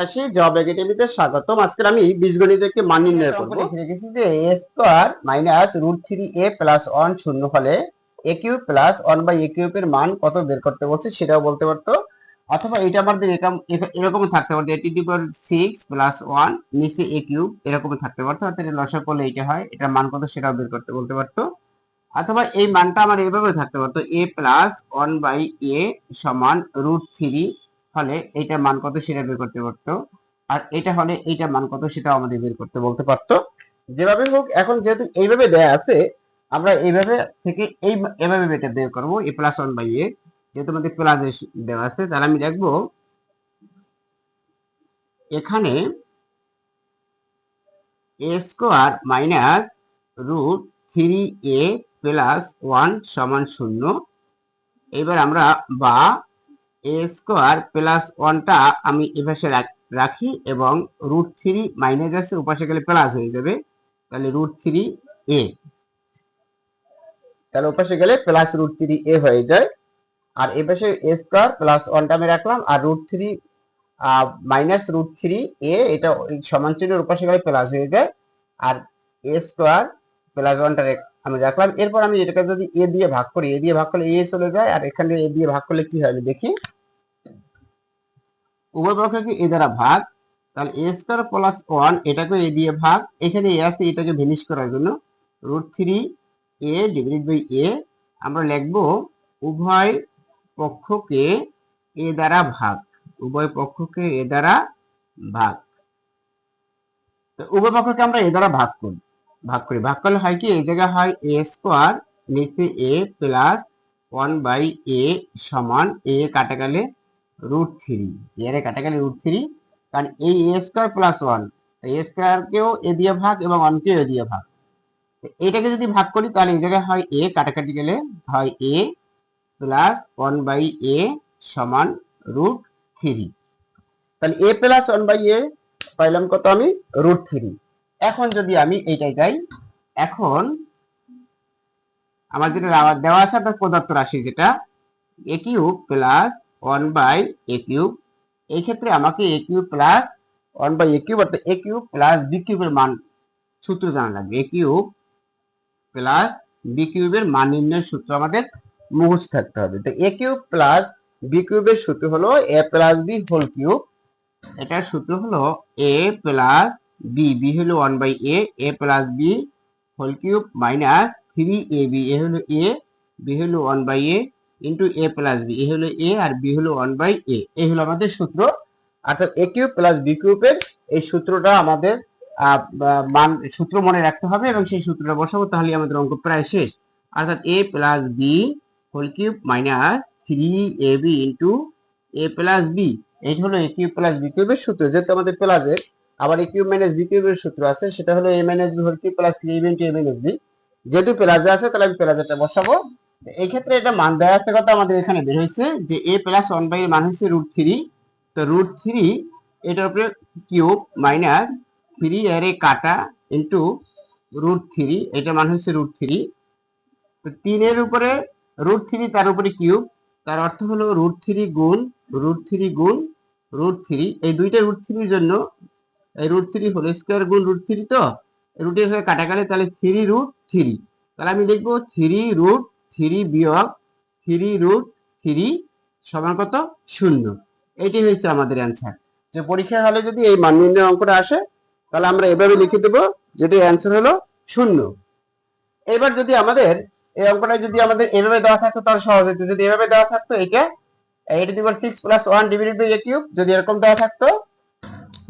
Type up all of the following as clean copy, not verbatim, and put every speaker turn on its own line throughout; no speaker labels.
আসি জব একাডেমিতে স্বাগতম। আজকে আমি বীজগণিতের একটি মান নির্ণয় করব। লিখে রেখেছি যে a square minus √3a plus 1 শূন্য হলে a cube plus 1 by a cube এর মান কত বের করতে বলছে সেটাও বলতে পারতো, অথবা এটা আমাদের এরকম থাকতে পারতো a to the power 6 plus 1 নিচে a কিউব এরকম থাকতে পারতো, অর্থাৎ লসাগু করলে এটা হয়, এটার মান কত সেটাও বের করতে বলতে পারতো, অথবা এই মানটা আমার এইভাবে থাকতে পারতো a প্লাস 1 বাই a সমান √3 হলে এইটার মান কত সেটা বের করতে পারতো, আর এটা হলে এইটার মান কত সেটা আমাদের বের করতে বলতে পারতো। যেভাবে হোক, এখন যেহেতু এইভাবে দেয়া আছে আমরা এইভাবে থেকে এভাবে এটা বের করবো a প্লাস 1 বাই a, যেহেতু আমাদের প্লাস দেওয়া আছে তাহলে আমি লিখবো এখানে a square minus √3a plus 1 সমান 0। এবার আমরা বা a স্কোয়ার প্লাস 1টা আমি এপাশে রাখি এবং √3 মাইনাস আছে ওপাশে গেলে প্লাস হয়ে যাবে, তাহলে √3a, তাহলে ওপাশে গেলে প্লাস √3a হয়ে যায়। আর এপাশে a স্কোয়ার প্লাস 1টা আমি রাখলাম আর √3 মাইনাস √3a এটা সমান চিহ্নের ওপাশে গেলে প্লাস হয়ে যায়, আর a স্কোয়ার প্লাস 1টা আমি রাখলাম। এরপর আমি এটাকে যদি a দিয়ে ভাগ করি, a দিয়ে ভাগ করলে a চলে যায়, আর এখানে a দিয়ে ভাগ করলে কি হয় আমি দেখি, উভয় পক্ষকে a দ্বারা ভাগ, তাহলে a স্কয়ার প্লাস 1 এটাকে a দিয়ে ভাগ, এখানে a আছে এটাকে ভ্যানিশ করার জন্য √3a ডিভাইডেড বাই a, আমরা লিখব উভয় পক্ষকে a দ্বারা ভাগ, উভয় পক্ষকে a দ্বারা ভাগ। তো উভয় পক্ষকে আমরা a দ্বারা ভাগ করি, ভাগ করলে হয় কি, এই জায়গায় হয় a স্কয়ার নিচে a প্লাস 1 বাই a সমান a কাটা গেলে √3, এর কাটা গেলে √3, কারণ এই a square plus 1 a square কেও a দিয়ে ভাগ এবং 1 কেও a দিয়ে ভাগ, এটাকে যদি ভাগ করি তাহলে এই জায়গায় হয় a কাটাকাটি গেলে হয় a প্লাস 1 বাই a সমান √3, তাহলে a প্লাস 1 বাই a পাইলাম কত আমি √3। এখন যদি আমি এইটাই যাই, এখন আমার যেটা দেওয়া আছে আপনার প্রদত্ত রাশি যেটা a cube plus 1 by a cube, এই ক্ষেত্রে আমাকে a cube plus 1 by a cube অর্থাৎ a কিউব প্লাস b কিউবের মান সূত্র জানা লাগবে। a কিউব প্লাস b কিউবের মান নির্ণয়ের সূত্র আমাদের মুখস্থ থাকতে হবে। তো a কিউব প্লাস b কিউবের সূত্র হলো a plus b whole cube, এটার সূত্র হলো a প্লাস b, b হলো 1 by a plus b whole cube minus 3ab, a হলো a, b হলো 1 by a into a plus b, a হলো a আর b হলো 1 বাই a, এই হলো আমাদের সূত্র। অর্থাৎ a কিউব প্লাস b কিউবের এই সূত্রটা আমাদের মান সূত্র মনে রাখতে হবে এবং সেই সূত্রটা বসাবো, তাহলে আমাদের অঙ্ক প্রায় শেষ। অর্থাৎ a plus b whole cube minus 3ab into a plus b, এই হলো a কিউব প্লাস b কিউবের সূত্র। যেহেতু আমাদের প্লাসের আবার a কিউব মাইনাস b কিউবের সূত্র আছে, সেটা হলো a minus b whole cube plus 3ab into a minus b, যেহেতু প্লাসে আছে তাহলে আমি প্লাসেরটা বসাবো। এই ক্ষেত্রে এটা মান দেওয়া আছে কত আমাদের এখানে বের হয়েছে যে a প্লাস 1 বাই এর মান হচ্ছে √3, তো √3 এটার উপরে কিউব মাইনাস 3 এর কাটা ইন্টু √3, এটা মান হচ্ছে √3, তো 3 এর উপরে √3 তার উপরে কিউব, তার অর্থ হলো √3 গুণ √3, এই দুইটা √3 এর জন্য এই √3 হোল স্কয়ার গুণ √3, তো রুটের সাথে কাটা গেলে তাহলে 3√3, তাহলে আমি লিখবো 3√3 বিয়োগ 3√3 সমান কত 0। এইটাই হচ্ছে আমাদের অ্যান্সার। যে পরীক্ষা হলে যদি এই মান নির্ণয় অঙ্কটা আসে তাহলে আমরা এভাবে লিখে দেবো যেটা অ্যান্সার হলো 0। এবার যদি আমাদের এই অঙ্কটা যদি আমাদের এভাবে দেওয়া থাকতো তাহলে সহজ হতো, যদি এভাবে দেওয়া থাকতো এটা a to the power 6 plus 1 divided by a cube, যদি এরকম দেওয়া থাকতো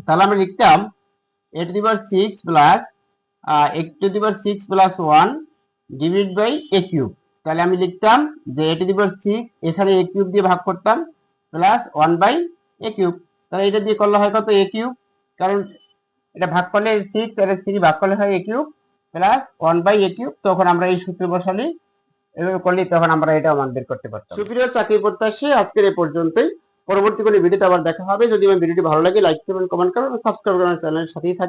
তাহলে আমরা লিখতাম a to the power 6 plus a to the power 6 plus 1 divided by a cube, তাহলে আমি লিখতাম যে a টু দি পাওয়ার 6 এখানে a কিউব দিয়ে ভাগ করতাম প্লাস 1 বাই a কিউব, তাহলে এটা দিয়ে করলে হয় কত a কিউব, কারণ এটা ভাগ করলে 6 আর 3 ভাগ করলে হয় a cube plus 1 by a cube, তখন আমরা এই সূত্র বসালে এভাবে করলে তখন আমরা এটা মান বের করতে পারতাম। সুপ্রিয় চাকরি প্রত্যাশী, আজকের এই পর্যন্তই। পরবর্তী কোনো ভিডিওতে আবার দেখা হবে। যদি আমার ভিডিওটি ভালো লাগে লাইক করবেন, কমেন্ট করবেন, সাবস্ক্রাইব করবেন, চ্যানেলের সাথেই থাকবেন।